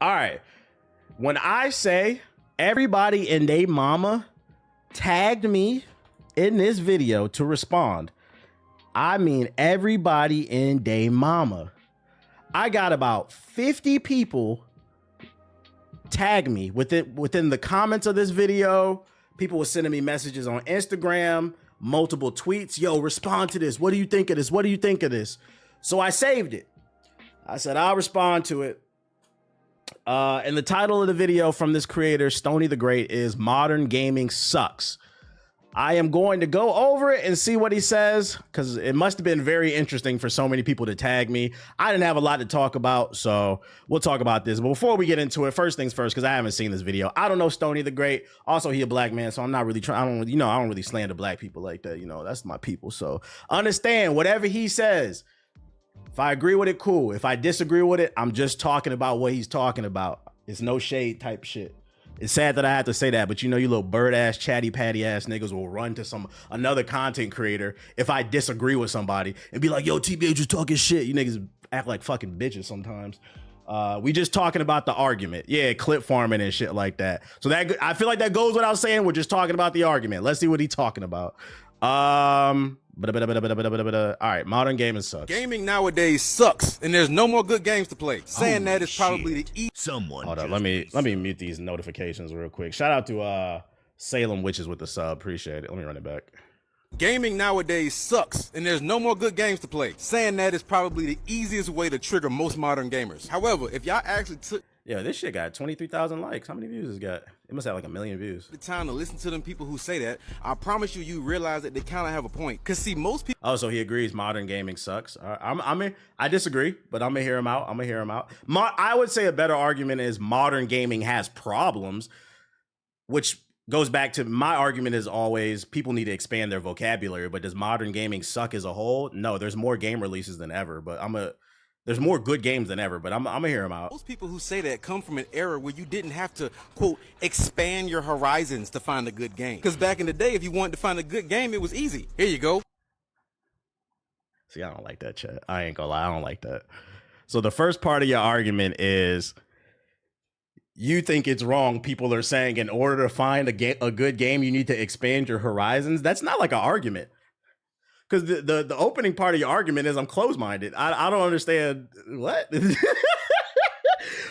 All right. When I say everybody and they mama tagged me in this video to respond, I mean everybody and they mama. I got about 50 people tag me within the comments of this video. People were sending me messages on Instagram, multiple tweets. Yo, respond to this. What do you think of this? What do you think of this? So I saved it. I said, I'll respond to it. And the title of the video from this creator, Stony the Great, is Modern Gaming Sucks. I am going to go over it and see what he says, because it must have been very interesting for so many people to tag me. I didn't have a lot to talk about, so we'll talk about this. But before we get into it, first things first, because I haven't seen this video. I don't know Stony the Great. Also, he a black man, so I'm not really trying. I don't really slander black people like that. You know, that's my people. So understand whatever he says. If I agree with it, cool. If I disagree with it, I'm just talking about what he's talking about. It's no shade type shit. It's sad that I have to say that, but you know, you little bird ass, chatty patty ass niggas will run to another content creator if I disagree with somebody and be like, yo, TBH was talking shit. You niggas act like fucking bitches sometimes. We just talking about the argument. Yeah, clip farming and shit like that. So that, I feel like that goes without saying. We're just talking about the argument. Let's see what he's talking about. All right, modern gaming sucks. Gaming nowadays sucks, and there's no more good games to play. Saying that is probably the someone. Hold on, let me mute these notifications real quick. Shout out to Salem Witches with the sub. Appreciate it. Let me run it back. Gaming nowadays sucks, and there's no more good games to play. Saying that is probably the easiest way to trigger most modern gamers. However, if y'all actually took this shit got 23,000 likes. How many views it got? It must have like 1 million views. The time to listen to them people who say that, I promise you realize that they kind of have a point. Cause see, most people. Oh, so he agrees modern gaming sucks. I disagree, but I'm gonna hear him out. I would say a better argument is modern gaming has problems, which goes back to my argument is always people need to expand their vocabulary. But does modern gaming suck as a whole? No, there's more game releases than ever. But there's more good games than ever, but I'm gonna hear him out. Most people who say that come from an era where you didn't have to, quote, expand your horizons to find a good game. Because back in the day, if you wanted to find a good game, it was easy. Here you go. See, I don't like that, chat. I ain't gonna lie, I don't like that. So the first part of your argument is you think it's wrong. People are saying in order to find a good game, you need to expand your horizons. That's not like an argument. Because the opening part of your argument is I'm closed-minded. I don't understand what.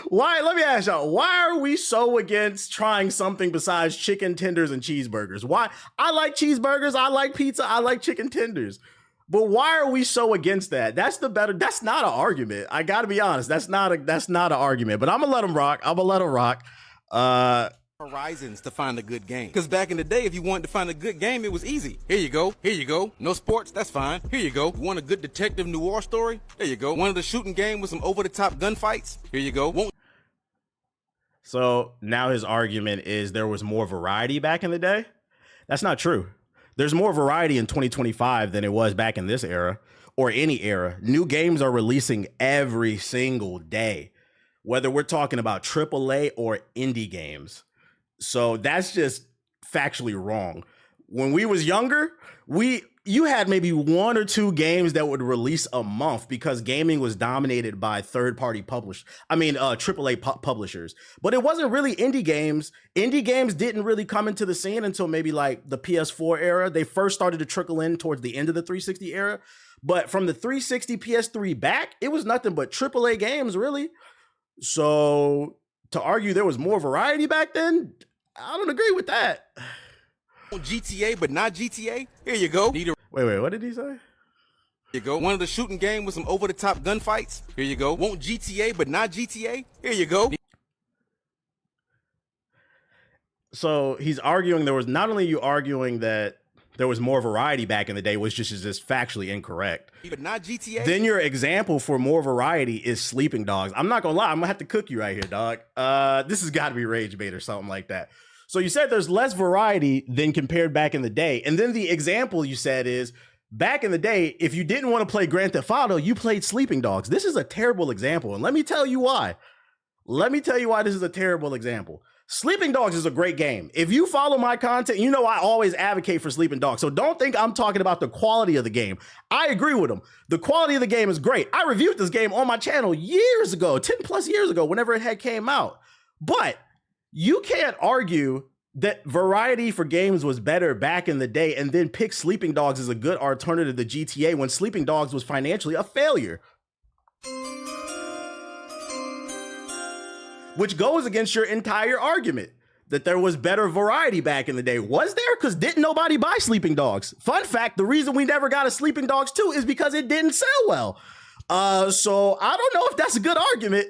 Why? Let me ask y'all. Why are we so against trying something besides chicken tenders and cheeseburgers? Why? I like cheeseburgers. I like pizza. I like chicken tenders. But why are we so against that? That's not an argument. I got to be honest. That's not an argument. But I'm gonna let him rock. Horizons to find a good game. Because back in the day, if you wanted to find a good game, it was easy. Here you go. No sports, that's fine. Here you go. You want a good detective noir story? There you go. Wanted a shooting game with some over-the-top gunfights? Here you go. So now his argument is there was more variety back in the day. That's not true. There's more variety in 2025 than it was back in this era or any era. New games are releasing every single day, whether we're talking about AAA or indie games. So that's just factually wrong. When we was younger, you had maybe 1 or 2 games that would release a month because gaming was dominated by third-party AAA publishers. But it wasn't really indie games. Indie games didn't really come into the scene until maybe like the PS4 era. They first started to trickle in towards the end of the 360 era. But from the 360 PS3 back, it was nothing but AAA games, really. So to argue there was more variety back then, I don't agree with that. GTA, but not GTA. Here you go. Wait, what did he say? Here you go. Wanted a shooting game with some over-the-top gunfights? Here you go. Want GTA, but not GTA? Here you go. So he's arguing there was not only you arguing that there was more variety back in the day, which is just factually incorrect. But not GTA. Then your example for more variety is Sleeping Dogs. I'm not gonna lie, I'm gonna have to cook you right here, dog. This has got to be Rage Bait or something like that. So you said there's less variety than compared back in the day. And then the example you said is back in the day, if you didn't want to play Grand Theft Auto, you played Sleeping Dogs. This is a terrible example. And let me tell you why. This is a terrible example. Sleeping Dogs is a great game. If you follow my content, you know I always advocate for Sleeping Dogs. So don't think I'm talking about the quality of the game. I agree with him. The quality of the game is great. I reviewed this game on my channel years ago, 10 plus years ago, whenever it had came out. But you can't argue that variety for games was better back in the day and then pick Sleeping Dogs as a good alternative to GTA when Sleeping Dogs was financially a failure. Which goes against your entire argument that there was better variety back in the day. Was there? Because didn't nobody buy Sleeping Dogs? Fun fact, the reason we never got a Sleeping Dogs 2 is because it didn't sell well. So I don't know if that's a good argument,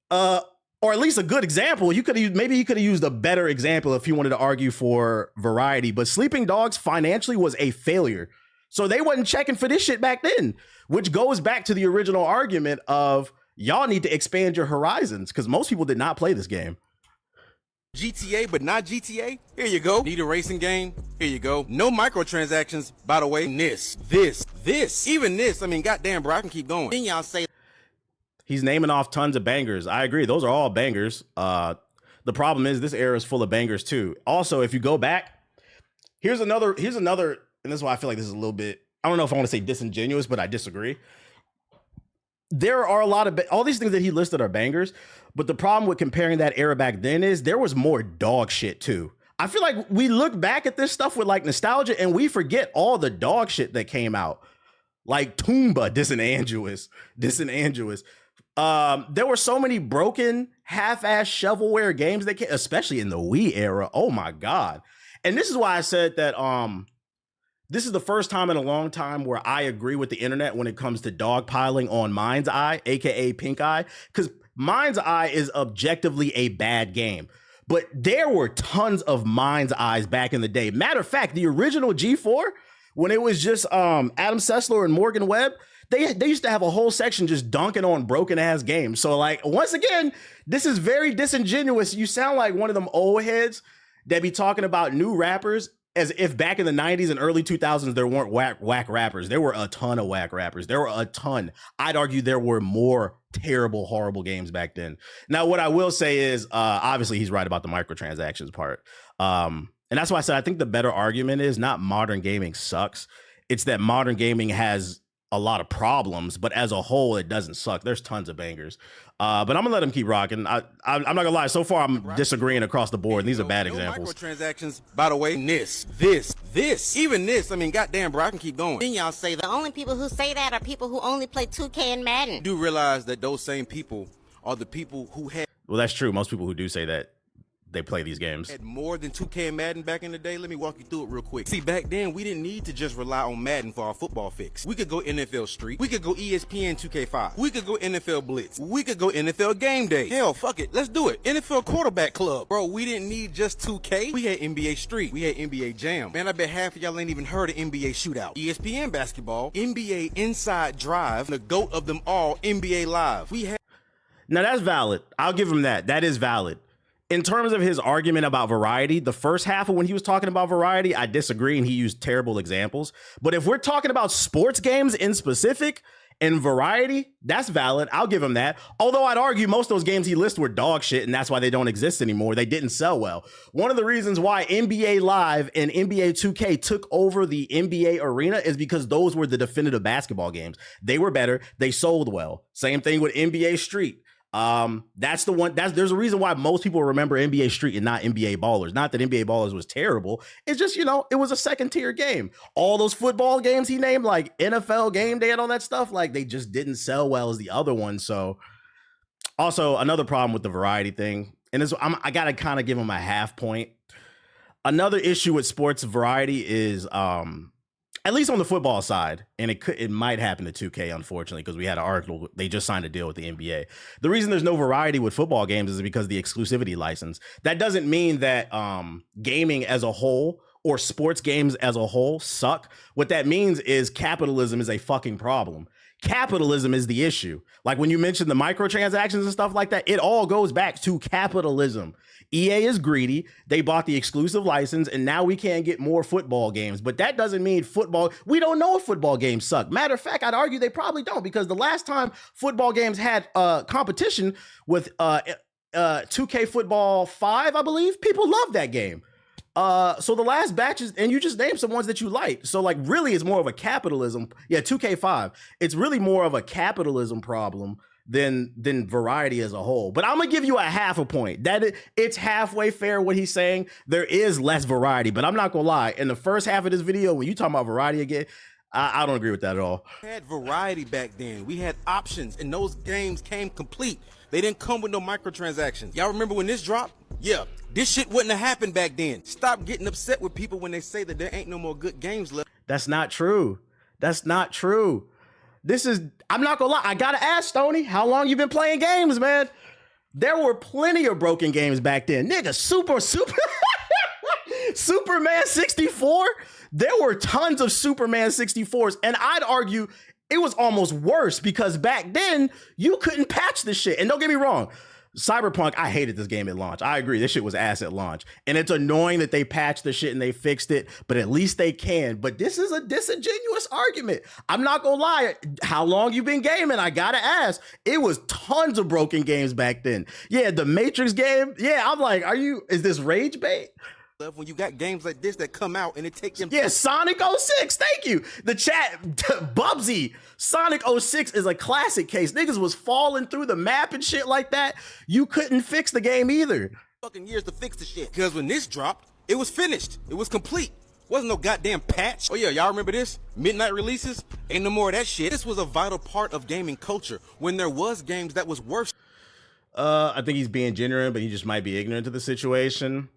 or at least a good example. You could have maybe you could have used a better example if you wanted to argue for variety, but Sleeping Dogs financially was a failure. So they wasn't checking for this shit back then, which goes back to the original argument of y'all need to expand your horizons because most people did not play this game. GTA, but not GTA? Here you go. Need a racing game? Here you go. No microtransactions, by the way. This. Even this. I mean, goddamn, bro, I can keep going. Then y'all say he's naming off tons of bangers. I agree. Those are all bangers. The problem is this era is full of bangers too. Also, if you go back, here's another, and this is why I feel like this is a little bit, I don't know if I want to say disingenuous, but I disagree. There are a lot of all these things that he listed are bangers, but the problem with comparing that era back then is there was more dog shit too. I feel like we look back at this stuff with like nostalgia and we forget all the dog shit that came out. Like Toomba, disingenuous. There were so many broken, half-ass shovelware games that came, especially in the Wii era. Oh my God. And this is why I said that this is the first time in a long time where I agree with the internet when it comes to dogpiling on Mind's Eye, aka Pink Eye, because Mind's Eye is objectively a bad game. But there were tons of Mind's Eyes back in the day. Matter of fact, the original G4, when it was just Adam Sessler and Morgan Webb, they used to have a whole section just dunking on broken ass games. So like, once again, this is very disingenuous. You sound like one of them old heads that be talking about new rappers as if back in the 90s and early 2000s, there weren't whack rappers. There were a ton of whack rappers. There were a ton. I'd argue there were more terrible, horrible games back then. Now, what I will say is, obviously, he's right about the microtransactions part. And that's why I said I think the better argument is not modern gaming sucks. It's that modern gaming has a lot of problems, but as a whole, it doesn't suck. There's tons of bangers. But I'm gonna let him keep rocking. I'm not gonna lie. So far, I'm disagreeing across the board. And these are bad examples. Microtransactions, by the way. This. Even this. I mean, goddamn, bro, I can keep going. Then y'all say the only people who say that are people who only play 2K and Madden. Do realize that those same people are the people who had. Well, that's true. Most people who do say that, they play these games. Had more than 2K and Madden back in the day. Let me walk you through it real quick. See, back then, we didn't need to just rely on Madden for our football fix. We could go NFL Street. We could go ESPN 2K5. We could go NFL Blitz. We could go NFL Game Day. Hell, fuck it. Let's do it. NFL Quarterback Club. Bro, we didn't need just 2K. We had NBA Street. We had NBA Jam. Man, I bet half of y'all ain't even heard of NBA Shootout. ESPN Basketball. NBA Inside Drive. The GOAT of them all, NBA Live. We had. Now, that's valid. I'll give him that. That is valid. In terms of his argument about variety, the first half of when he was talking about variety, I disagree and he used terrible examples. But if we're talking about sports games in specific and variety, that's valid. I'll give him that. Although I'd argue most of those games he listed were dog shit and that's why they don't exist anymore. They didn't sell well. One of the reasons why NBA Live and NBA 2K took over the NBA arena is because those were the definitive basketball games. They were better. They sold well. Same thing with NBA Street. That's the one. There's a reason why most people remember NBA Street and not NBA Ballers. Not that NBA Ballers was terrible. It's just, you know, it was a second tier game. All those football games he named, like NFL Game Day and all that stuff, like they just didn't sell well as the other ones. So also another problem with the variety thing, and I gotta kind of give him a half point. Another issue with sports variety is at least on the football side, and it might happen to 2K, unfortunately, because we had an article, they just signed a deal with the NBA. The reason there's no variety with football games is because of the exclusivity license. That doesn't mean that gaming as a whole or sports games as a whole suck. What that means is capitalism is a fucking problem. Capitalism is the issue. Like when you mentioned the microtransactions and stuff like that, it all goes back to capitalism. EA is greedy. They bought the exclusive license and now we can't get more football games. But that doesn't mean football. We don't know if football games suck. Matter of fact, I'd argue they probably don't, because the last time football games had competition with 2K Football 5, I believe. People love that game. So the last batches, and you just named some ones that you like. So like really it's more of a capitalism. Yeah, 2K5. It's really more of a capitalism problem than variety as a whole. But I'm gonna give you a half a point. It's halfway fair what he's saying. There is less variety, but I'm not gonna lie. In the first half of this video, when you talk about variety again, I don't agree with that at all. We had variety back then. We had options, and those games came complete. They didn't come with no microtransactions. Y'all remember when this dropped? Yeah, this shit wouldn't have happened back then. Stop getting upset with people when they say that there ain't no more good games left. That's not true. That's not true. I'm not gonna lie. I gotta ask, Stoney, how long you been playing games, man? There were plenty of broken games back then. Nigga, Superman 64? There were tons of Superman 64s, and I'd argue it was almost worse because back then you couldn't patch the shit. And don't get me wrong, Cyberpunk, I hated this game at launch. I agree, this shit was ass at launch. And it's annoying that they patched the shit and they fixed it, but at least they can. But this is a disingenuous argument. I'm not gonna lie, how long you been gaming? I gotta ask. It was tons of broken games back then. Yeah, the Matrix game, yeah, I'm like, is this rage bait? When you got games like this that come out and it takes them. Yeah, Sonic 06, thank you. The chat, Bubsy, Sonic 06 is a classic case. Niggas was falling through the map and shit like that. You couldn't fix the game either. Fucking years to fix the shit. Because when this dropped, it was finished. It was complete. Wasn't no goddamn patch. Oh yeah, y'all remember this? Midnight releases? Ain't no more of that shit. This was a vital part of gaming culture when there was games that was worse. I think he's being genuine, but he just might be ignorant to the situation.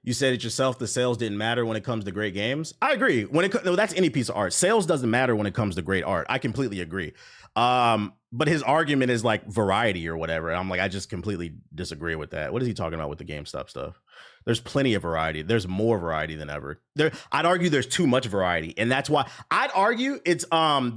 You said it yourself, the sales didn't matter when it comes to great games. I agree. That's any piece of art. Sales doesn't matter when it comes to great art. I completely agree. But his argument is like variety or whatever. I'm like, I just completely disagree with that. What is he talking about with the GameStop stuff? There's plenty of variety. There's more variety than ever. I'd argue there's too much variety. And that's why I'd argue it's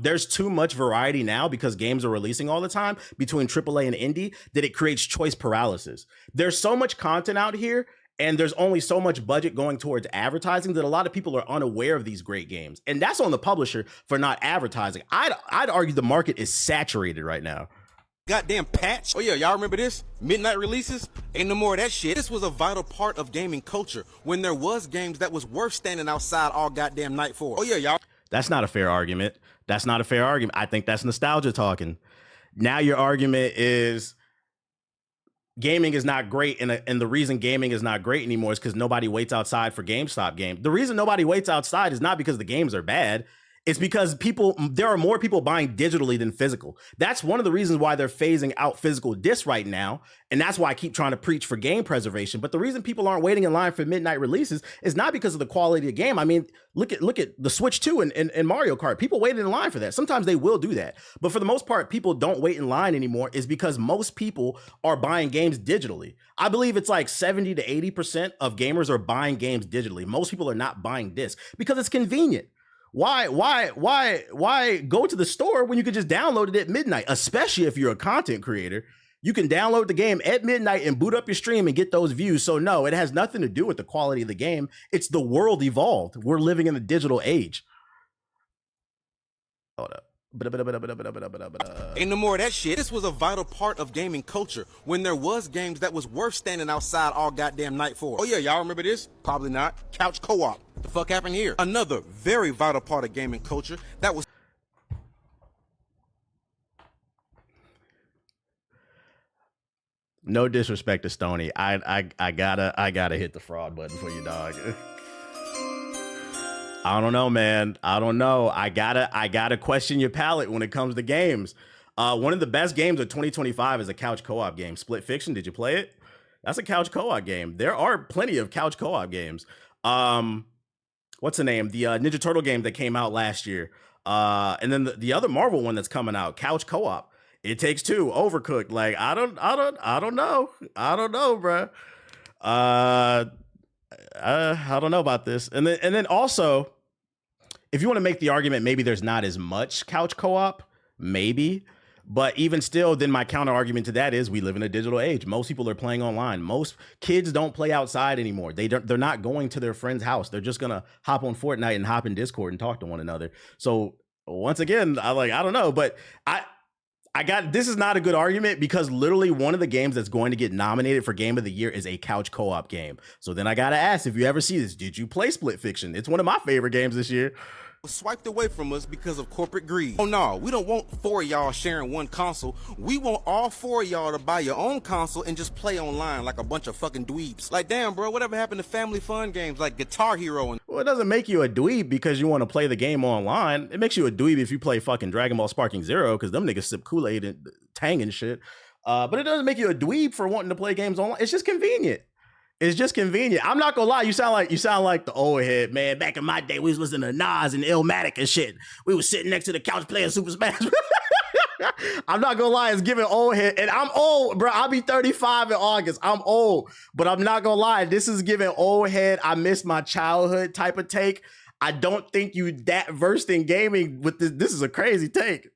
there's too much variety now because games are releasing all the time between AAA and indie that it creates choice paralysis. There's so much content out here, and there's only so much budget going towards advertising that a lot of people are unaware of these great games. And that's on the publisher for not advertising. I'd argue the market is saturated right now. Goddamn patch. Oh yeah, y'all remember this? Midnight releases? Ain't no more of that shit. This was a vital part of gaming culture when there was games that was worth standing outside all goddamn night for. Oh yeah, y'all. That's not a fair argument. That's not a fair argument. I think that's nostalgia talking. Now your argument is gaming is not great, and the reason gaming is not great anymore is because nobody waits outside for GameStop games. The reason nobody waits outside is not because the games are bad. It's because there are more people buying digitally than physical. That's one of the reasons why they're phasing out physical discs right now. And that's why I keep trying to preach for game preservation. But the reason people aren't waiting in line for midnight releases is not because of the quality of the game. I mean, look at the Switch 2 and Mario Kart. People waited in line for that. Sometimes they will do that. But for the most part, people don't wait in line anymore is because most people are buying games digitally. I believe it's like 70 to 80% of gamers are buying games digitally. Most people are not buying discs because it's convenient. Why go to the store when you could just download it at midnight, especially if you're a content creator? You can download the game at midnight and boot up your stream and get those views. So no, it has nothing to do with the quality of the game. It's the world evolved. We're living in a digital age. Hold up. Ain't no more of that shit. This was a vital part of gaming culture when there was games that was worth standing outside all goddamn night for. Oh yeah, y'all remember this? Probably not. Couch co-op. What the fuck happened here? Another very vital part of gaming culture that was. No disrespect to Stoney. I gotta hit the fraud button for you, dog. I don't know, man. I don't know. I gotta question your palate when it comes to games. One of the best games of 2025 is a couch co-op game. Split Fiction. Did you play it? That's a couch co-op game. There are plenty of couch co-op games. What's the name? The Ninja Turtle game that came out last year. And then the other Marvel one that's coming out, couch co-op. It Takes Two, Overcooked. Like I don't know. I don't know, bro. I don't know about this. And then also, if you want to make the argument, maybe there's not as much couch co-op, maybe. But even still, then my counter argument to that is we live in a digital age. Most people are playing online. Most kids don't play outside anymore. They're not going to their friend's house. They're just gonna hop on Fortnite and hop in Discord and talk to one another. So once again, I don't know, but This is not a good argument because literally one of the games that's going to get nominated for Game of the Year is a couch co-op game. So then I gotta ask, if you ever see this, did you play Split Fiction? It's one of my favorite games this year. Swiped away from us because of corporate greed. Oh no, we don't want 4 of y'all sharing one console. We want all 4 of y'all to buy your own console and just play online like a bunch of fucking dweebs. Like, damn, bro, whatever happened to family fun games like Guitar Hero? And well, it doesn't make you a dweeb because you want to play the game online. It makes you a dweeb if you play fucking Dragon Ball Sparking Zero because them niggas sip Kool-Aid and Tang and shit. But it doesn't make you a dweeb for wanting to play games online. It's just convenient. It's just convenient. I'm not gonna lie. You sound like the old head, man. Back in my day, we was listening to Nas and Illmatic and shit. We was sitting next to the couch playing Super Smash. I'm not gonna lie. It's giving old head, and I'm old, bro. I'll be 35 in August. I'm old, but I'm not gonna lie. This is giving old head. I miss my childhood type of take. I don't think you that versed in gaming with this. This is a crazy take.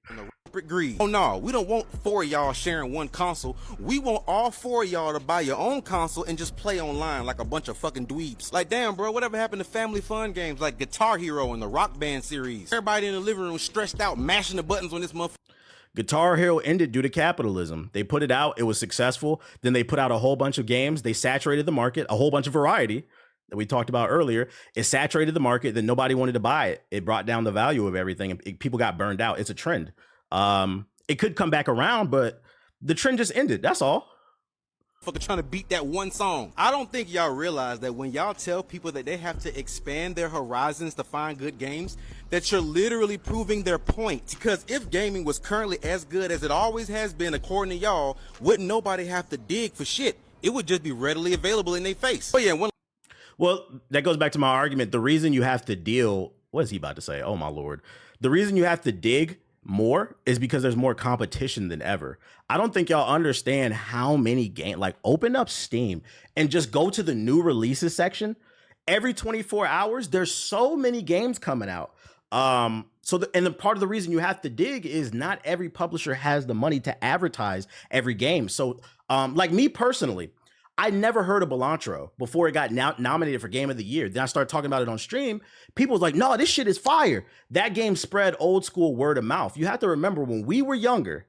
Greed. Oh no, we don't want 4 of y'all sharing one console. We want all 4 of y'all to buy your own console and just play online like a bunch of fucking dweebs. Like, damn, bro, whatever happened to family fun games like Guitar Hero and the Rock Band series? Everybody in the living room stressed out, mashing the buttons on this motherfucker. Guitar Hero ended due to capitalism. They put it out, it was successful. Then they put out a whole bunch of games. They saturated the market, a whole bunch of variety that we talked about earlier. It saturated the market, then nobody wanted to buy it. It brought down the value of everything, and people got burned out. It's a trend. It could come back around, but the trend just ended. That's all. Fucking trying to beat that one song. I don't think y'all realize that when y'all tell people that they have to expand their horizons to find good games, that you're literally proving their point. Because if gaming was currently as good as it always has been, according to y'all, wouldn't nobody have to dig for shit. It would just be readily available in their face. Oh yeah, well, that goes back to my argument. The reason you have to deal, what is he about to say? Oh my Lord. The reason you have to dig more is because there's more competition than ever. I don't think y'all understand how many games, like open up Steam and just go to the new releases section. Every 24 hours, there's so many games coming out. And the part of the reason you have to dig is not every publisher has the money to advertise every game. So like me personally, I never heard of Belantro before it got nominated for Game of the Year. Then I started talking about it on stream. People was like, no, this shit is fire. That game spread old school word of mouth. You have to remember when we were younger,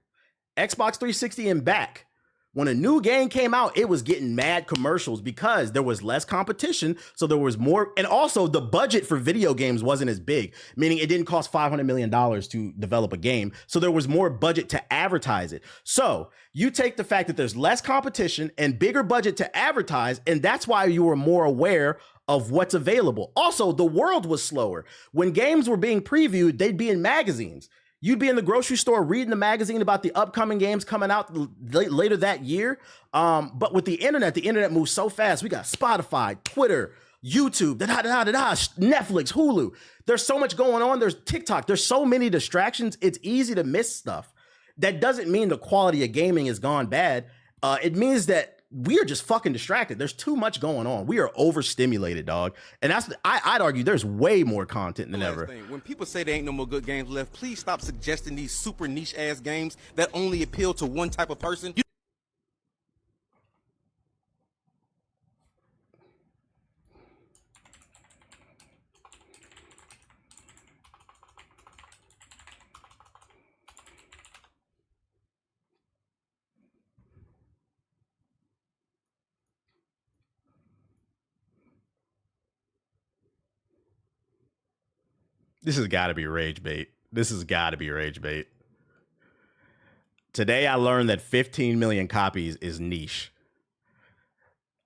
Xbox 360 and back, when a new game came out, it was getting mad commercials because there was less competition. So there was more. And also the budget for video games wasn't as big, meaning it didn't cost $500 million to develop a game. So there was more budget to advertise it. So you take the fact that there's less competition and bigger budget to advertise, and that's why you were more aware of what's available. Also, the world was slower. When games were being previewed, they'd be in magazines. You'd be in the grocery store reading the magazine about the upcoming games coming out later that year. But with the internet moves so fast. We got Spotify, Twitter, YouTube, Netflix, Hulu. There's so much going on. There's TikTok. There's so many distractions. It's easy to miss stuff. That doesn't mean the quality of gaming has gone bad. It means that we are just fucking distracted. There's too much going on. We are overstimulated, dog. And I'd argue there's way more content than ever. When people say there ain't no more good games left, please stop suggesting these super niche ass games that only appeal to one type of person. This has got to be rage bait. Today, I learned that 15 million copies is niche.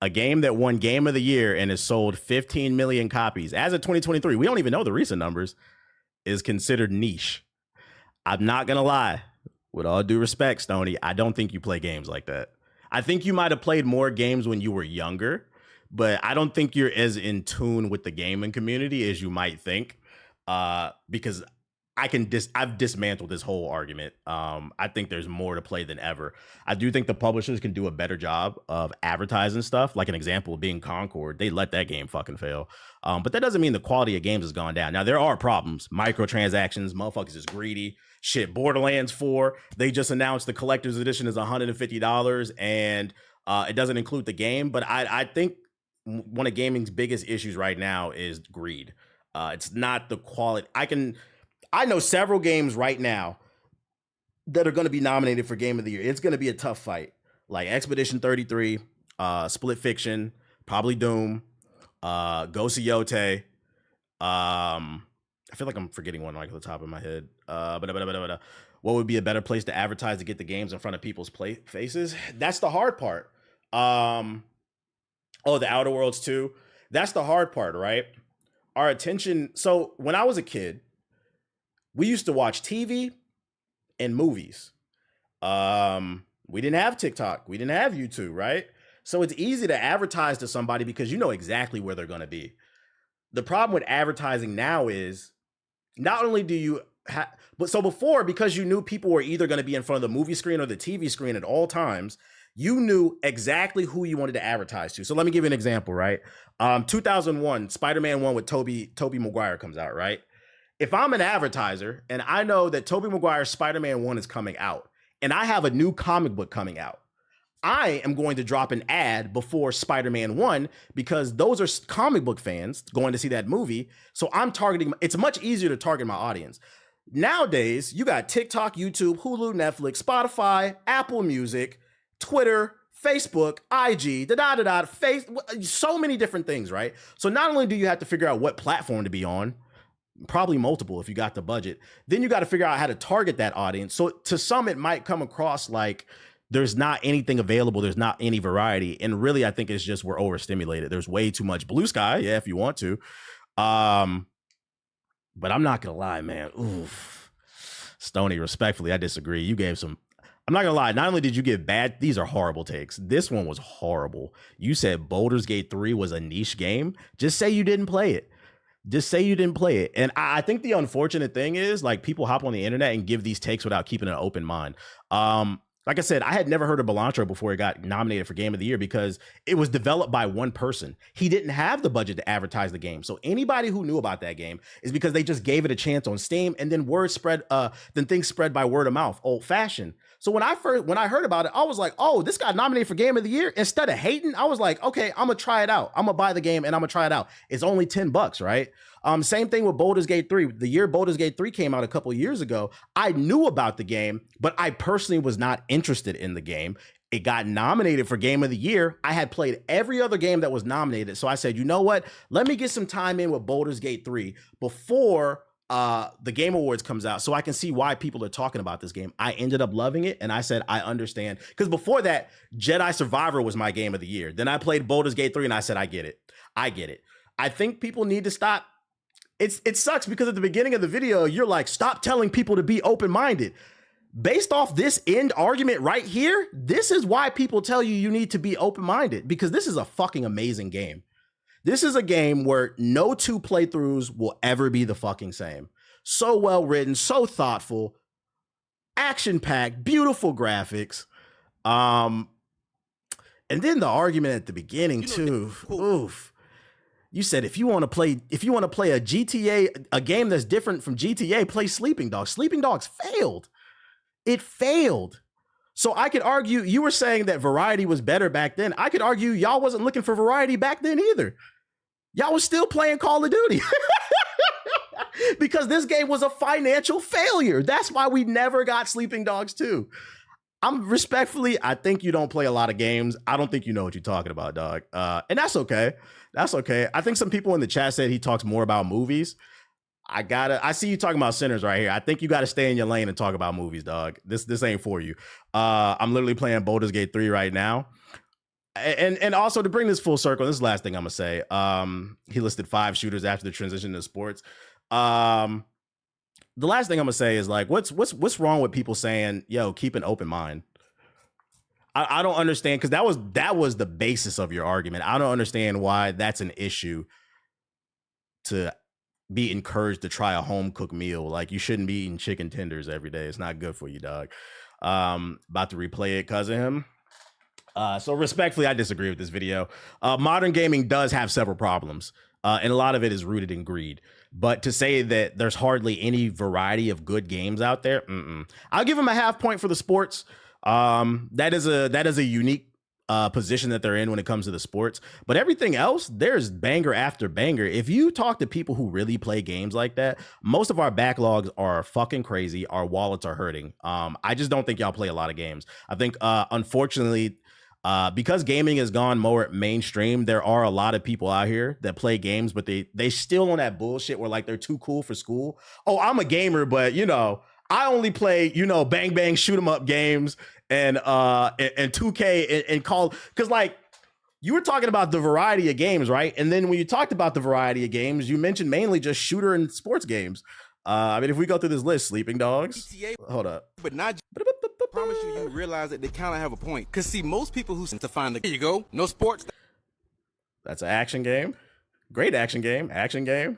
A game that won Game of the Year and has sold 15 million copies as of 2023, we don't even know the recent numbers, is considered niche. I'm not going to lie. With all due respect, Stoney, I don't think you play games like that. I think you might have played more games when you were younger, but I don't think you're as in tune with the gaming community as you might think. Because I've dismantled this whole argument. I think there's more to play than ever. I do think the publishers can do a better job of advertising stuff. Like an example being Concord, they let that game fucking fail. But that doesn't mean the quality of games has gone down. Now there are problems, microtransactions, motherfuckers is greedy. Shit, Borderlands 4, they just announced the collector's edition is $150 and it doesn't include the game. But I think one of gaming's biggest issues right now is greed. It's not the quality. I know several games right now that are going to be nominated for Game of the Year. It's going to be a tough fight. Like Expedition 33, Split Fiction, probably Doom, Ghost of Yote. I feel like I'm forgetting one like at the top of my head. What would be a better place to advertise to get the games in front of people's faces? That's the hard part. The Outer Worlds too. That's the hard part, right? Our attention. So when I was a kid, we used to watch TV and movies. We didn't have TikTok. We didn't have YouTube, right? So it's easy to advertise to somebody because you know exactly where they're going to be. The problem with advertising now is not only do you but so before, because you knew people were either going to be in front of the movie screen or the TV screen at all times, you knew exactly who you wanted to advertise to. So let me give you an example, right? 2001, Spider-Man 1 with Tobey Maguire comes out, right? If I'm an advertiser and I know that Tobey Maguire's Spider-Man 1 is coming out and I have a new comic book coming out, I am going to drop an ad before Spider-Man 1 because those are comic book fans going to see that movie. So I'm targeting, it's much easier to target my audience. Nowadays, you got TikTok, YouTube, Hulu, Netflix, Spotify, Apple Music, Twitter, Facebook, IG, so many different things, right? So not only do you have to figure out what platform to be on, probably multiple if you got the budget, then you got to figure out how to target that audience. So to some, it might come across like there's not anything available. There's not any variety. And really, I think it's just we're overstimulated. There's way too much blue sky. Yeah, if you want to. But I'm not going to lie, man. Oof. Stoney, respectfully, I disagree. You gave some. I'm not going to lie. Not only did you give bad, these are horrible takes. This one was horrible. You said Baldur's Gate 3 was a niche game. Just say you didn't play it. Just say you didn't play it. And I think the unfortunate thing is like people hop on the internet and give these takes without keeping an open mind. Like I said, I had never heard of Cilantro before it got nominated for Game of the Year because it was developed by one person. He didn't have the budget to advertise the game. So anybody who knew about that game is because they just gave it a chance on Steam and then then things spread by word of mouth, old fashioned. So when I heard about it, I was like, oh, this got nominated for Game of the Year. Instead of hating, I was like, okay, I'm gonna try it out. I'm gonna buy the game and I'm gonna try it out. It's only $10, right? Same thing with Baldur's Gate 3. The year Baldur's Gate 3 came out a couple of years ago, I knew about the game, but I personally was not interested in the game. It got nominated for Game of the Year. I had played every other game that was nominated. So I said, you know what? Let me get some time in with Baldur's Gate 3 before the Game Awards comes out so I can see why people are talking about this game. I ended up loving it, and I said, I understand. Because before that, Jedi Survivor was my Game of the Year. Then I played Baldur's Gate 3, and I said, I get it. I think people need to stop. It sucks because at the beginning of the video, you're like, stop telling people to be open-minded. Based off this end argument right here, this is why people tell you need to be open-minded, because this is a fucking amazing game. This is a game where no two playthroughs will ever be the fucking same. So well written, so thoughtful, action-packed, beautiful graphics. And then the argument at the beginning too. Oof. You said if you want to play a GTA, a game that's different from GTA, play Sleeping Dogs. Sleeping Dogs failed. It failed. So I could argue, you were saying that variety was better back then. I could argue y'all wasn't looking for variety back then either. Y'all was still playing Call of Duty. Because this game was a financial failure. That's why we never got Sleeping Dogs 2. I think you don't play a lot of games. I don't think you know what you're talking about, dog. And that's okay. That's okay. I think some people in the chat said he talks more about movies. I see you talking about Sinners right here. I think you got to stay in your lane and talk about movies, dog. This ain't for you. I'm literally playing Baldur's Gate 3 right now. And also to bring this full circle, this is the last thing I'm gonna say. He listed 5 shooters after the transition to sports. The last thing I'm gonna say is like, what's wrong with people saying, yo, keep an open mind? I don't understand, because that was the basis of your argument. I don't understand why that's an issue to be encouraged to try a home cooked meal. Like, you shouldn't be eating chicken tenders every day. It's not good for you, dog. About to replay it because of him. So respectfully, I disagree with this video. Modern gaming does have several problems, and a lot of it is rooted in greed. But to say that there's hardly any variety of good games out there, I'll give him a half point for the sports. That is a unique position that they're in when it comes to the sports. But everything else, there's banger after banger. If you talk to people who really play games like that, most of our backlogs are fucking crazy. Our wallets are hurting. I just don't think y'all play a lot of games. I think, unfortunately, because gaming has gone more mainstream, there are a lot of people out here that play games, but they still on that bullshit where like they're too cool for school. Oh, I'm a gamer, but you know, I only play, you know, bang bang shoot 'em up games and 2K and call, because like you were talking about the variety of games, right? And then when you talked about the variety of games, you mentioned mainly just shooter and sports games. I mean, if we go through this list, Sleeping Dogs. Hold up. But not. I promise you realize that they kind of have a point. Because see, most people who to find the. Here you go. No sports. That's an action game. Great action game. Action game.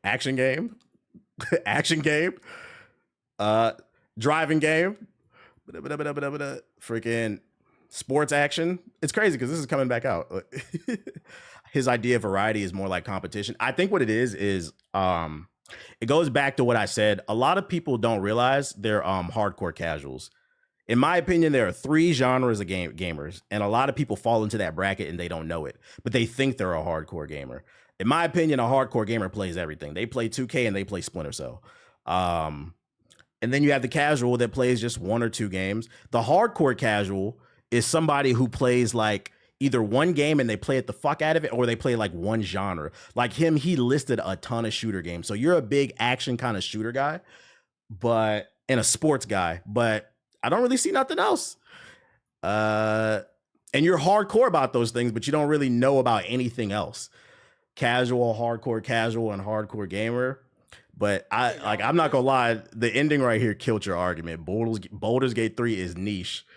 Action game. Action game. Driving game. Freaking sports action. It's crazy because this is coming back out. His idea of variety is more like competition. I think what it is it goes back to what I said. A lot of people don't realize they're hardcore casuals. In my opinion, there are 3 genres of gamers, and a lot of people fall into that bracket and they don't know it, but they think they're a hardcore gamer. In my opinion, a hardcore gamer plays everything. They play 2K and they play Splinter Cell. And then you have the casual that plays just 1 or 2 games. The hardcore casual is somebody who plays like either one game and they play it the fuck out of it, or they play like one genre. Like him, he listed a ton of shooter games. So you're a big action kind of shooter guy, and a sports guy, but I don't really see nothing else. And you're hardcore about those things, but you don't really know about anything else. Casual, hardcore casual, and hardcore gamer. But I'm not gonna lie, the ending right here killed your argument. Baldur's Gate 3 is niche.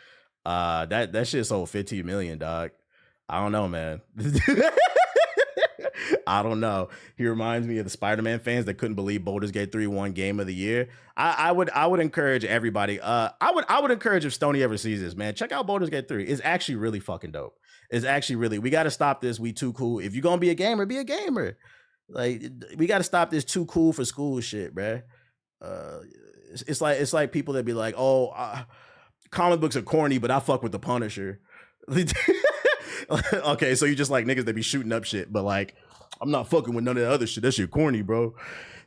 That shit sold 15 million, dog. I don't know, man. I don't know. He reminds me of the Spider-Man fans that couldn't believe Baldur's Gate 3 won Game of the Year. I would encourage everybody. I would encourage if Stoney ever sees this, man, check out Baldur's Gate 3. It's actually really fucking dope. It's actually really. We got to stop this. We too cool. If you're gonna be a gamer, be a gamer. Like we got to stop this too cool for school shit, bruh. It's like people that be like, oh, comic books are corny, but I fuck with the Punisher. Okay, so you just like niggas that be shooting up shit, but like I'm not fucking with none of the other shit. That shit corny, bro.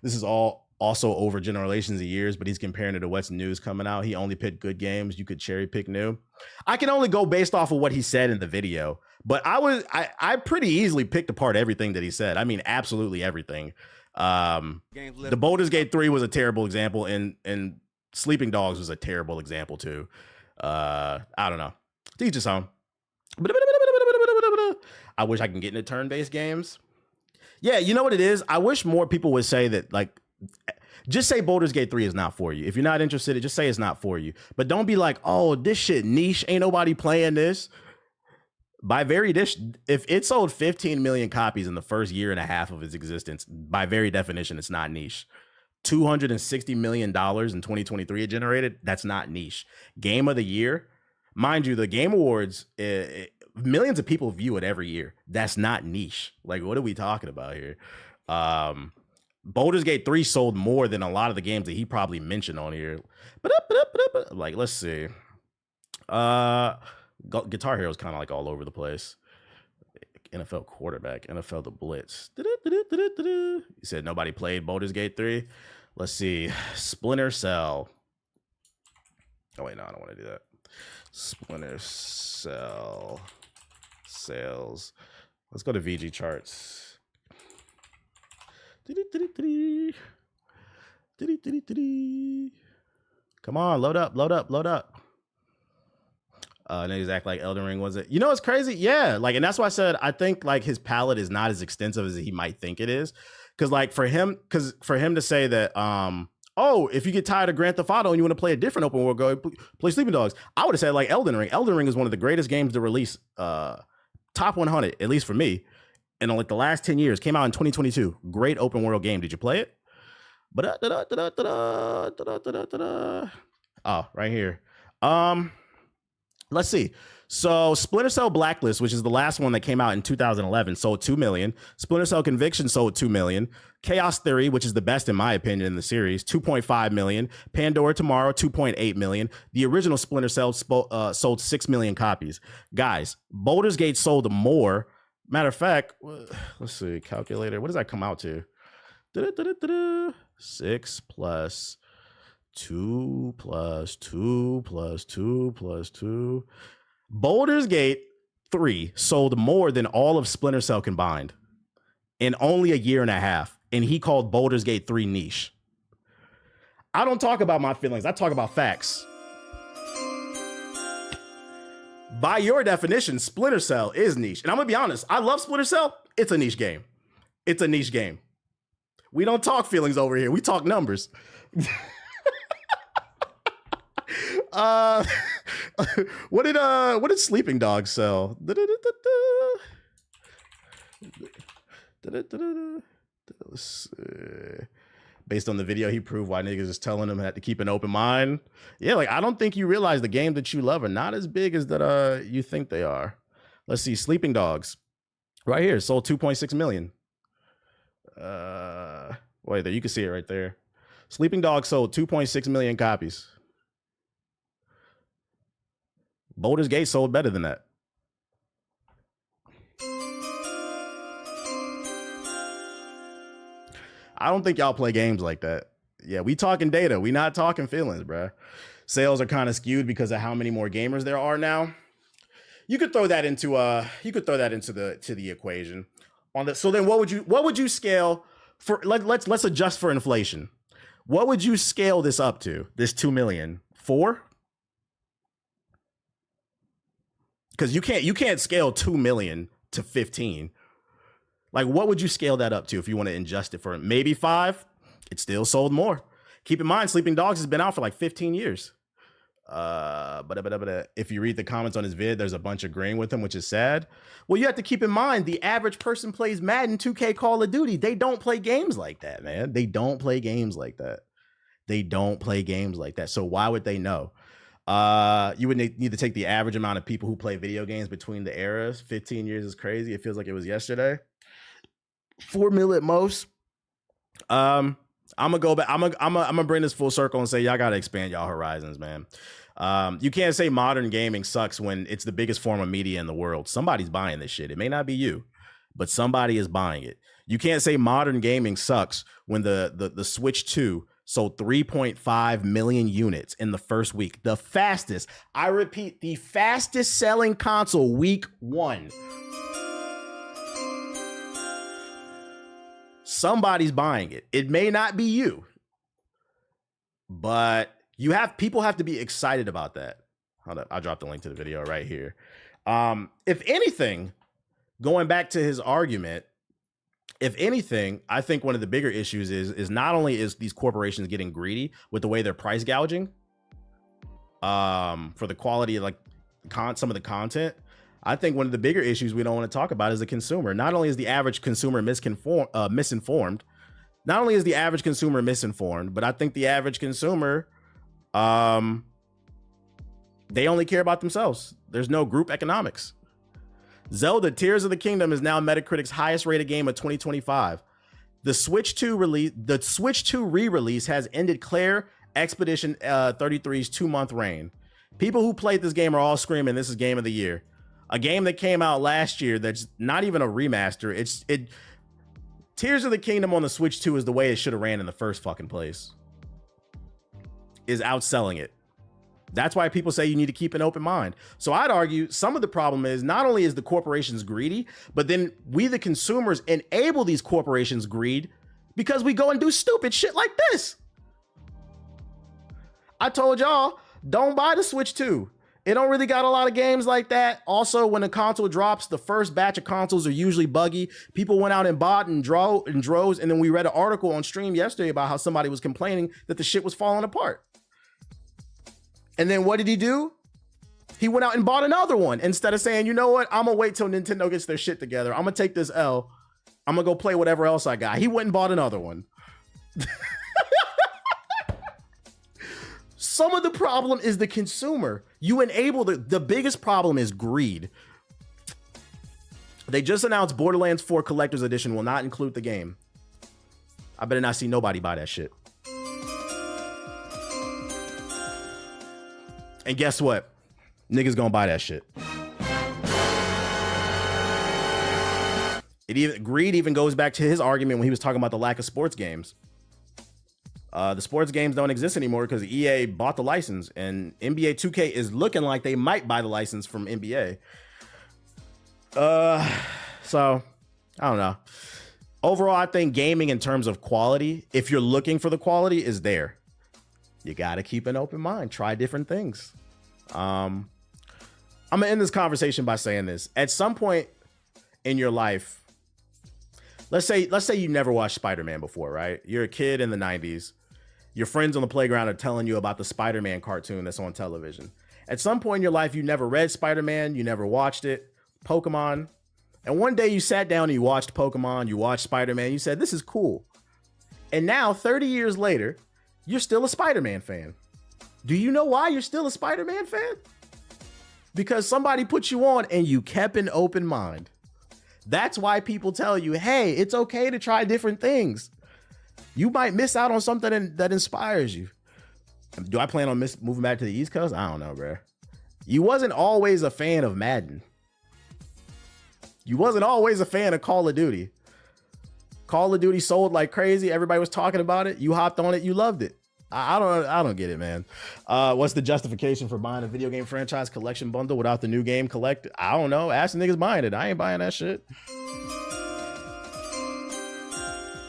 This is all also over generations of years, but he's comparing it to what's news coming out. He only picked good games. You could cherry pick new. I can only go based off of what he said in the video, but I pretty easily picked apart everything that he said. I mean, absolutely everything. The Baldur's Gate 3 was a terrible example, and Sleeping Dogs was a terrible example too. I don't know. Teach his own. I wish I can get into turn-based games. Yeah, you know what it is? I wish more people would say that, like, just say Baldur's Gate 3 is not for you. If you're not interested, just say it's not for you. But don't be like, oh, this shit niche. Ain't nobody playing this. If it sold 15 million copies in the first year and a half of its existence, by very definition, it's not niche. $260 million in 2023 it generated. That's not niche. Game of the year. Mind you, the Game Awards, millions of people view it every year. That's not niche. Like, what are we talking about here? Baldur's Gate 3 sold more than a lot of the games that he probably mentioned on here. Like, let's see. Guitar Hero is kind of like all over the place. NFL quarterback, NFL the Blitz. You said nobody played Baldur's Gate 3. Let's see. Splinter Cell. Oh, wait, no, I don't want to do that. Splinter Cell sales. Let's go to VG charts. Come on, load up. Niggas act like Elden Ring was it. You know what's crazy? Yeah, like, and that's why I said I think like his palette is not as extensive as he might think it is. Cause for him to say that oh, if you get tired of Grand Theft Auto and you want to play a different open world, go play Sleeping Dogs. I would have said like Elden Ring. Elden Ring is one of the greatest games to release, top 100, at least for me. And like the last 10 years, came out in 2022. Great open world game. Did you play it? Oh, right here. Let's see. So Splinter Cell Blacklist, which is the last one that came out in 2011, sold 2 million. Splinter Cell Conviction sold 2 million. Chaos Theory, which is the best in my opinion in the series, 2.5 million. Pandora Tomorrow, 2.8 million. The original Splinter Cell sold 6 million copies. Guys, Baldur's Gate sold more. Matter of fact, let's see, calculator. What does that come out to? 6 plus 2 plus 2 plus 2 plus 2. Baldur's Gate 3 sold more than all of Splinter Cell combined in only a year and a half. And he called Baldur's Gate 3 niche. I don't talk about my feelings. I talk about facts. By your definition, Splinter Cell is niche. And I'm going to be honest. I love Splinter Cell. It's a niche game. It's a niche game. We don't talk feelings over here. We talk numbers. What did Sleeping Dogs sell? Based on the video, he proved why niggas is telling him had to keep an open mind. Yeah, like I don't think you realize the game that you love are not as big as that you think they are. Let's see, Sleeping Dogs, right here, sold 2.6 million. Wait, there you can see it right there. Sleeping Dogs sold 2.6 million copies. Baldur's Gate sold better than that. I don't think y'all play games like that. Yeah, we talking data. We not talking feelings, bruh. Sales are kind of skewed because of how many more gamers there are now. You could throw that into the equation. So then what would you scale for? Let's adjust for inflation. What would you scale this up to? This 2 million? 4? Because you can't scale 2 million to 15. Like, what would you scale that up to if you want to adjust it for maybe 5? It still sold more. Keep in mind, Sleeping Dogs has been out for like 15 years. But if you read the comments on his vid, there's a bunch agreeing with him, which is sad. Well, you have to keep in mind the average person plays Madden, 2K, Call of Duty. They don't play games like that, man. They don't play games like that. They don't play games like that. So why would they know? You would need to take the average amount of people who play video games between the eras. 15 years is crazy. It feels like it was yesterday. 4 mil at most. I'm gonna go back. I'm gonna bring this full circle and say y'all gotta expand y'all horizons, man. You can't say modern gaming sucks when it's the biggest form of media in the world. Somebody's buying this shit. It may not be you, but somebody is buying it. You can't say modern gaming sucks when the Switch 2 sold 3.5 million units in the first week. The fastest, I repeat, the fastest selling console week 1. Somebody's buying it. It may not be you, but people have to be excited about that. Hold up, I'll drop the link to the video right here. If anything, going back to his argument, if anything, I think one of the bigger issues is not only is these corporations getting greedy with the way they're price gouging for the quality of like some of the content. I think one of the bigger issues we don't want to talk about is the consumer. Not only is the average consumer misinformed, not only is the average consumer misinformed, but I think the average consumer, they only care about themselves. There's no group economics. Zelda Tears of the Kingdom is now Metacritic's highest rated game of 2025. The Switch 2 re-release has ended Claire Expedition 33's 2-month reign. People who played this game are all screaming this is game of the year. A game that came out last year that's not even a remaster. Tears of the Kingdom on the Switch 2 is the way it should have ran in the first fucking place. Is outselling it. That's why people say you need to keep an open mind. So I'd argue some of the problem is not only is the corporations greedy, but then we, the consumers, enable these corporations' greed because we go and do stupid shit like this. I told y'all, don't buy the Switch 2. It don't really got a lot of games like that. Also, when a console drops, the first batch of consoles are usually buggy. People went out and bought in droves, and then we read an article on stream yesterday about how somebody was complaining that the shit was falling apart. And then what did he do? He went out and bought another one instead of saying, you know what? I'm gonna wait till Nintendo gets their shit together. I'm gonna take this L. I'm gonna go play whatever else I got. He went and bought another one. Some of the problem is the consumer. You enable the biggest problem is greed. They just announced Borderlands 4 Collector's Edition will not include the game. I better not see nobody buy that shit. And guess what? Niggas gonna buy that shit. Greed even goes back to his argument when he was talking about the lack of sports games. The sports games don't exist anymore because EA bought the license, and NBA 2K is looking like they might buy the license from NBA. So I don't know. Overall, I think gaming in terms of quality, if you're looking for the quality, is there. You got to keep an open mind. Try different things. I'm going to end this conversation by saying this. At some point in your life, let's say you never watched Spider-Man before, right? You're a kid in the 90s. Your friends on the playground are telling you about the Spider-Man cartoon that's on television. At some point in your life, you never read Spider-Man, you never watched it, Pokemon. And one day you sat down and you watched Pokemon, you watched Spider-Man, you said, this is cool. And now, 30 years later, you're still a Spider-Man fan. Do you know why you're still a Spider-Man fan? Because somebody put you on and you kept an open mind. That's why people tell you, hey, it's okay to try different things. You might miss out on something that inspires you. Do I plan on moving back to the East Coast? I don't know, bro. You wasn't always a fan of Madden. You wasn't always a fan of Call of Duty. Call of Duty sold like crazy. Everybody was talking about it. You hopped on it. You loved it. I don't get it, man. What's the justification for buying a video game franchise collection bundle without the new game collect? I don't know. Ask the niggas buying it. I ain't buying that shit.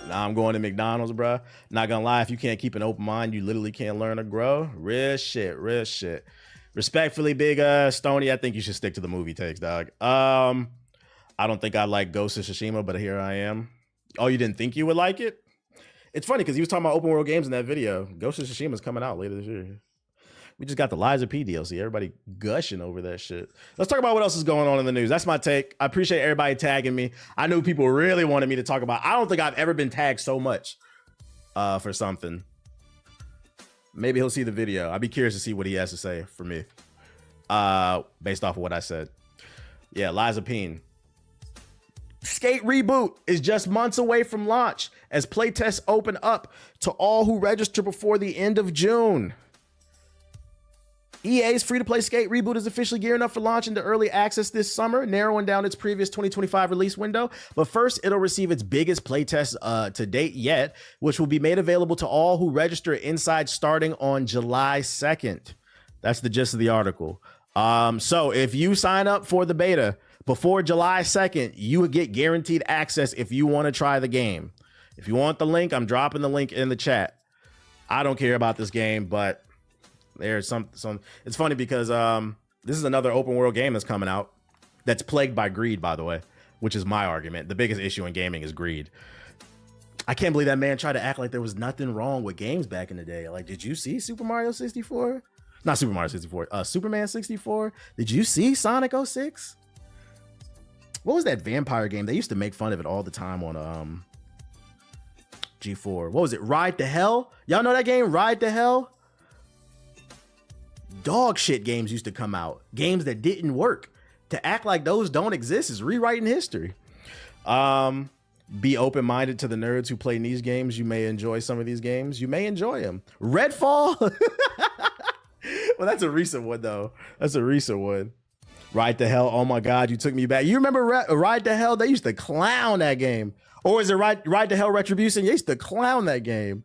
Now I'm going to McDonald's, bro. Not gonna lie, if you can't keep an open mind, you literally can't learn or grow. Real shit, real shit. Respectfully, big Stoney, I think you should stick to the movie takes, dog. I don't think I like Ghost of Tsushima, but here I am. Oh, you didn't think you would like it? It's funny because he was talking about open world games in that video. Ghost of Tsushima is coming out later this year. We just got the Liza P DLC. Everybody gushing over that shit. Let's talk about what else is going on in the news. That's my take. I appreciate everybody tagging me. I knew people really wanted me to talk about. I don't think I've ever been tagged so much for something. Maybe he'll see the video. I'd be curious to see what he has to say for me based off of what I said. Yeah, Liza P. Skate Reboot is just months away from launch as playtests open up to all who register before the end of June. EA's free-to-play Skate Reboot is officially gearing up for launch into early access this summer, narrowing down its previous 2025 release window. But first, it'll receive its biggest playtest to date yet, which will be made available to all who register inside starting on July 2nd. That's the gist of the article. So if you sign up for the beta before July 2nd, you would get guaranteed access if you want to try the game. If you want the link, I'm dropping the link in the chat. I don't care about this game, but there's some it's funny because this is another open world game that's coming out that's plagued by greed, by the way, which is my argument. The biggest issue in gaming is greed. I can't believe that man tried to act like there was nothing wrong with games back in the day. Like, did you see Super Mario 64? Not Super Mario 64, Superman 64. Did you see Sonic 06? What was that vampire game? They used to make fun of it all the time on G4. What was it? Ride to Hell? Y'all know that game? Ride to Hell? Dog shit games used to come out. Games that didn't work. To act like those don't exist is rewriting history. Be open-minded to the nerds who play these games. You may enjoy some of these games. You may enjoy them. Redfall? Well, that's a recent one, though. That's a recent one. Ride to Hell. Oh, my God. You took me back. You remember Ride to Hell? They used to clown that game. Or is it Ride to Hell Retribution? They used to clown that game.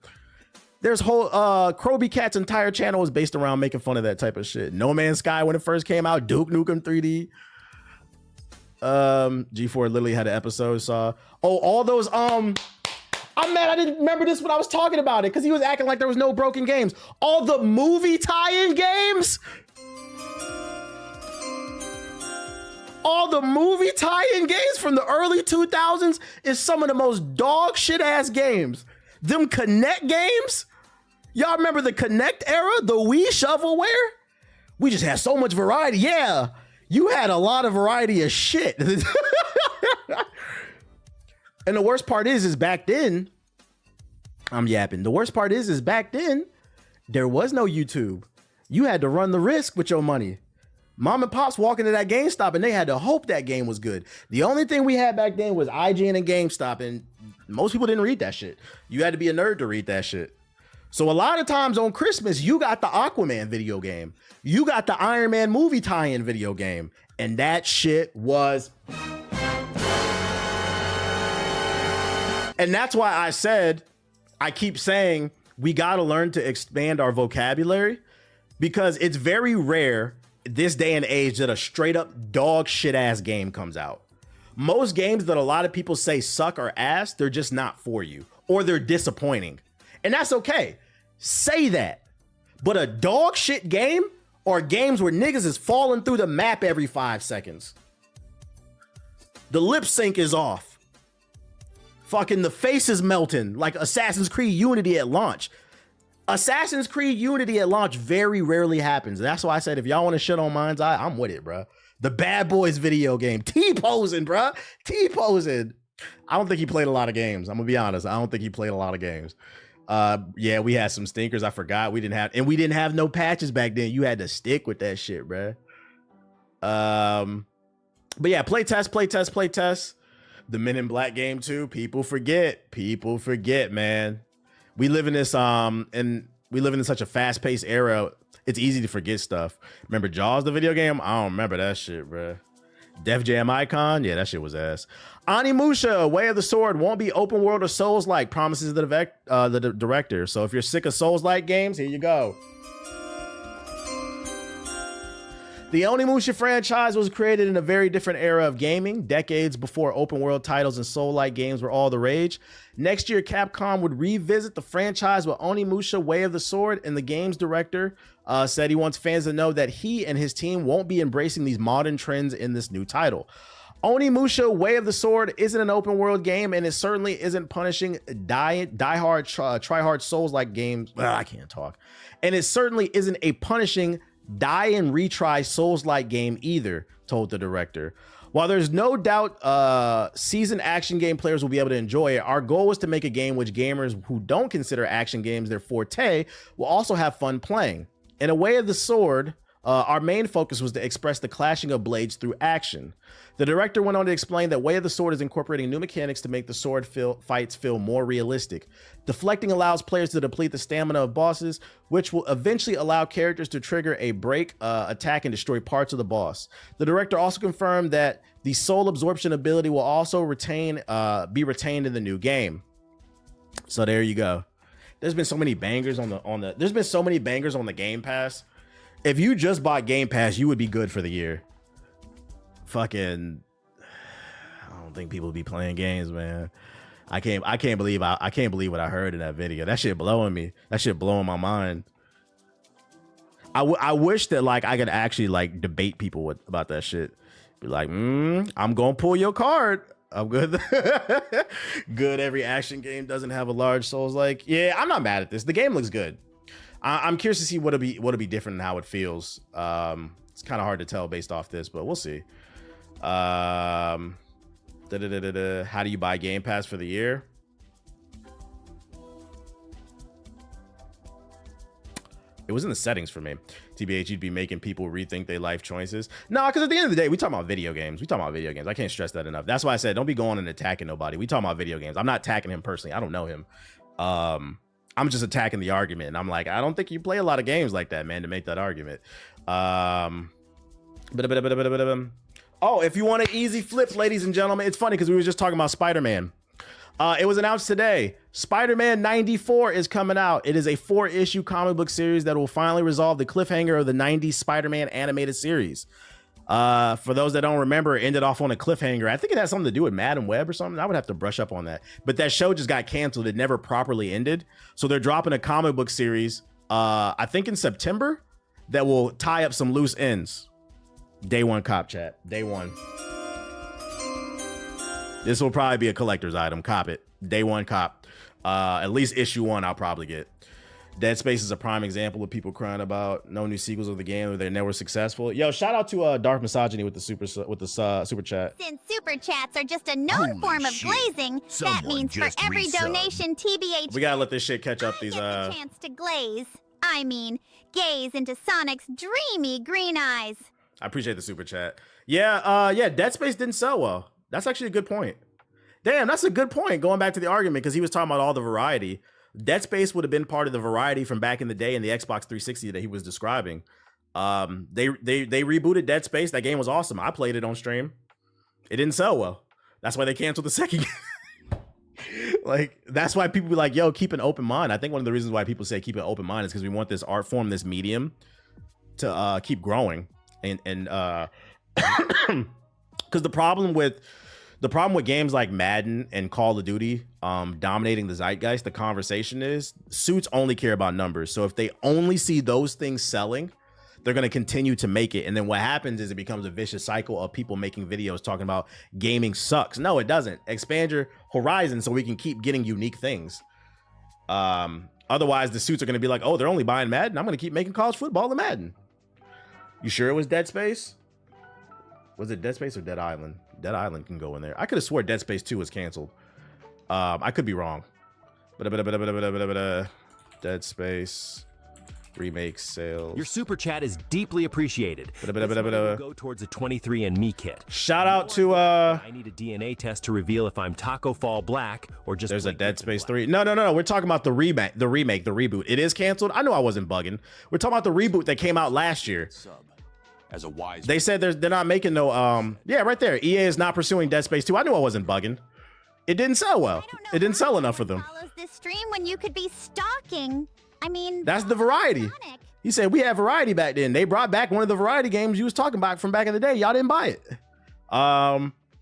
There's whole Kroby Cat's entire channel was based around making fun of that type of shit. No Man's Sky when it first came out, Duke Nukem 3D. G4 literally had an episode. Saw all those I'm mad I didn't remember this when I was talking about it because he was acting like there was no broken games. All the movie tie-in games. All the movie tie-in games from the early 2000s is some of the most dog shit ass games. Them Connect games. Y'all remember the Connect era? The Wii shovelware? We just had so much variety. Yeah, you had a lot of variety of shit. And the worst part is back then, I'm yapping. The worst part is back then, there was no YouTube. You had to run the risk with your money. Mom and pops walk into that GameStop and they had to hope that game was good. The only thing we had back then was IGN and GameStop, and most people didn't read that shit. You had to be a nerd to read that shit. So a lot of times on Christmas, you got the Aquaman video game. You got the Iron Man movie tie-in video game. And that shit was... And that's why I said, I keep saying, we got to learn to expand our vocabulary, because it's very rare this day and age that a straight up dog shit ass game comes out. Most games that a lot of people say suck or ass, they're just not for you, or they're disappointing. And that's okay. Say that. But a dog shit game, or games where niggas is falling through the map every 5 seconds. The lip sync is off. Fucking the face is melting like Assassin's Creed Unity at launch. Assassin's Creed Unity at launch very rarely happens. That's why I said, if y'all want to shit on Mind's Eye, I'm with it, bro. The Bad Boys video game. T-posing, bro. T-posing. I don't think he played a lot of games. I'm going to be honest. I don't think he played a lot of games. Yeah, we had some stinkers. I forgot. We didn't have no patches back then. You had to stick with that shit, bro. But yeah, play test. The Men in Black game too. People forget, man. We live in this such a fast-paced era. It's easy to forget stuff. Remember Jaws, the video game? I don't remember that shit, bro. Def Jam Icon? Yeah, that shit was ass. Onimusha, Way of the Sword won't be open world or Souls-like, promises the director. So if you're sick of Souls-like games, here you go. The Onimusha franchise was created in a very different era of gaming, decades before open world titles and Soul-like games were all the rage. Next year, Capcom would revisit the franchise with Onimusha Way of the Sword, and the game's director said he wants fans to know that he and his team won't be embracing these modern trends in this new title. Onimusha Way of the Sword isn't an open world game, and it certainly isn't punishing die-hard, try-hard Souls-like games. I can't talk. And it certainly isn't a punishing die and retry Souls-like game either, told the director. While there's no doubt seasoned action game players will be able to enjoy it, our goal is to make a game which gamers who don't consider action games their forte will also have fun playing. In A Way of the Sword, our main focus was to express the clashing of blades through action. The director went on to explain that Way of the Sword is incorporating new mechanics to make the sword fights feel more realistic. Deflecting allows players to deplete the stamina of bosses, which will eventually allow characters to trigger a break attack and destroy parts of the boss. The director also confirmed that the soul absorption ability will also be retained in the new game. So there you go. There's been so many bangers on the Game Pass. If you just bought Game Pass, you would be good for the year. Fucking, I don't think people be playing games, man. I can't believe what I heard in that video. That shit blowing me. That shit blowing my mind. I wish that like I could actually like debate people about that shit. Be like, I'm gonna pull your card. I'm good. Good. Every action game doesn't have a large Souls like. Yeah, I'm not mad at this. The game looks good. I'm curious to see what'll be different and how it feels. It's kind of hard to tell based off this, but we'll see. How do you buy Game Pass for the year? It was in the settings for me. TBH, you'd be making people rethink their life choices. No, because at the end of the day, we talking about video games. I can't stress that enough. That's why I said don't be going and attacking nobody. We talking about video games. I'm not attacking him personally. I don't know him. I'm just attacking the argument. And I'm like, I don't think you play a lot of games like that, man, to make that argument. Oh, if you want an easy flip, ladies and gentlemen, it's funny because we were just talking about Spider-Man. It was announced today. Spider-Man 94 is coming out. It is a 4-issue comic book series that will finally resolve the cliffhanger of the 90s Spider-Man animated series. For those that don't remember, it ended off on a cliffhanger. I think it had something to do with Madam Web or something. I would have to brush up on that. But that show just got canceled. It never properly ended. So they're dropping a comic book series, I think in September, that will tie up some loose ends. Day one cop chat. Day one. This will probably be a collector's item. Cop it. Day one cop. At least issue 1 I'll probably get. Dead Space is a prime example of people crying about no new sequels of the game or they're never successful. Yo, shout out to Dark Misogyny with the super chat. Since super chats are just a known form of glazing, that means for every donation TBH we gotta let this shit catch up. These the chance to glaze. I mean, gaze into Sonic's dreamy green eyes. I appreciate the super chat. Yeah, Dead Space didn't sell well. That's actually a good point. Damn, that's a good point. Going back to the argument, because he was talking about all the variety. Dead Space would have been part of the variety from back in the day in the Xbox 360 that he was describing. They rebooted Dead Space. That game was awesome. I played it on stream. It didn't sell well. That's why they canceled the second game. Like, that's why people be like, yo, keep an open mind. I think one of the reasons why people say keep an open mind is because we want this art form, this medium to keep growing. And because the problem with games like Madden and Call of Duty dominating the zeitgeist, the conversation is suits only care about numbers. So if they only see those things selling, they're going to continue to make it. And then what happens is it becomes a vicious cycle of people making videos talking about gaming sucks. No, it doesn't. Expand your horizon so we can keep getting unique things. Otherwise, the suits are going to be like, oh, they're only buying Madden. I'm going to keep making college football and Madden. You sure it was Dead Space? Was it Dead Space or Dead Island? Dead Island can go in there. I could have swore Dead Space 2 was canceled. I could be wrong. Dead Space remake sales. Your super chat is deeply appreciated. Go towards a 23andMe kit. Shout out to I need a DNA test to reveal if I'm Taco Fall Black or just. There's a Dead Space 3. No. We're talking about the remake, the reboot. It is canceled. I know I wasn't bugging. We're talking about the reboot that came out last year. As a wise They said they're not making no yeah, right there. EA is not pursuing Dead Space 2. I knew I wasn't bugging. It didn't sell well. It didn't sell enough for them. Follows this stream when you could be stalking. I mean, that's the variety. Sonic. He said we had variety back then. They brought back one of the variety games you was talking about from back in the day. Y'all didn't buy it.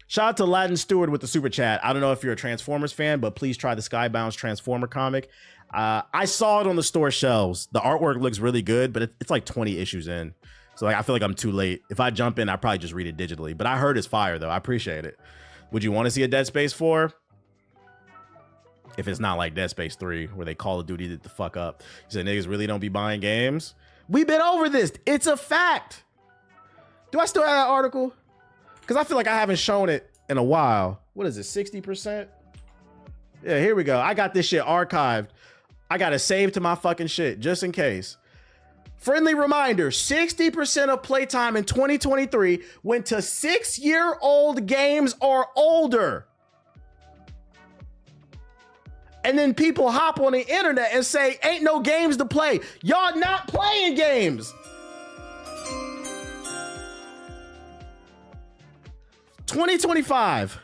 Shout out to Latin Stewart with the super chat. I don't know if you're a Transformers fan, but please try the Skybound's Transformer comic. I saw it on the store shelves. The artwork looks really good, but it's like 20 issues in. So like, I feel like I'm too late. If I jump in, I probably just read it digitally. But I heard it's fire though. I appreciate it. Would you want to see a Dead Space 4? If it's not like Dead Space 3, where they Call of Duty did the fuck up. You said niggas really don't be buying games. We've been over this. It's a fact. Do I still have that article? Because I feel like I haven't shown it in a while. What is it, 60%? Yeah, here we go. I got this shit archived. I got it saved to my fucking shit, just in case. Friendly reminder, 60% of playtime in 2023 went to 6-year-old games or older. And then people hop on the internet and say, ain't no games to play. Y'all not playing games. 2025.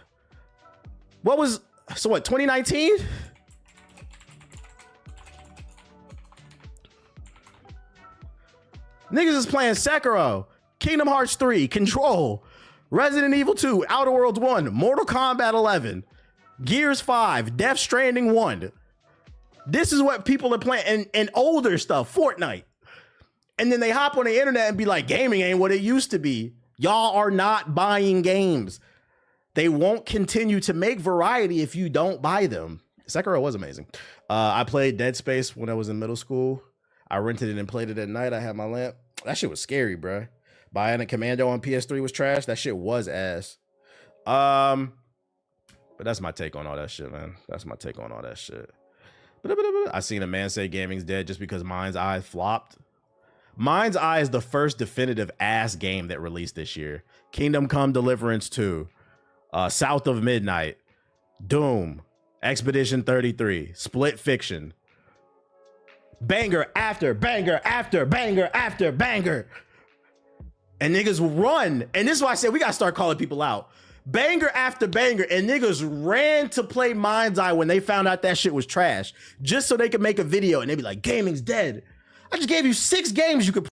What was, so what, 2019? Niggas is playing Sekiro, Kingdom Hearts 3, Control, Resident Evil 2, Outer Worlds 1, Mortal Kombat 11, Gears 5, Death Stranding 1. This is what people are playing, and older stuff, Fortnite. And then they hop on the internet and be like, gaming ain't what it used to be. Y'all are not buying games. They won't continue to make variety if you don't buy them. Sekiro was amazing. I played Dead Space when I was in middle school. I rented it and played it at night. I had my lamp. That shit was scary, bro. Bionic Commando on PS3 was trash. That shit was ass. But that's my take on all that shit, man. That's my take on all that shit. I seen a man say gaming's dead just because Mind's Eye flopped. Mind's Eye is the first definitive ass game that released this year. Kingdom Come Deliverance 2, South of Midnight, Doom, Expedition 33, Split Fiction. Banger after banger after banger after banger. And niggas run. And this is why I said we gotta start calling people out. Banger after banger, and niggas ran to play Mind's Eye when they found out that shit was trash, just so they could make a video and they'd be like, gaming's dead. I just gave you 6 games you could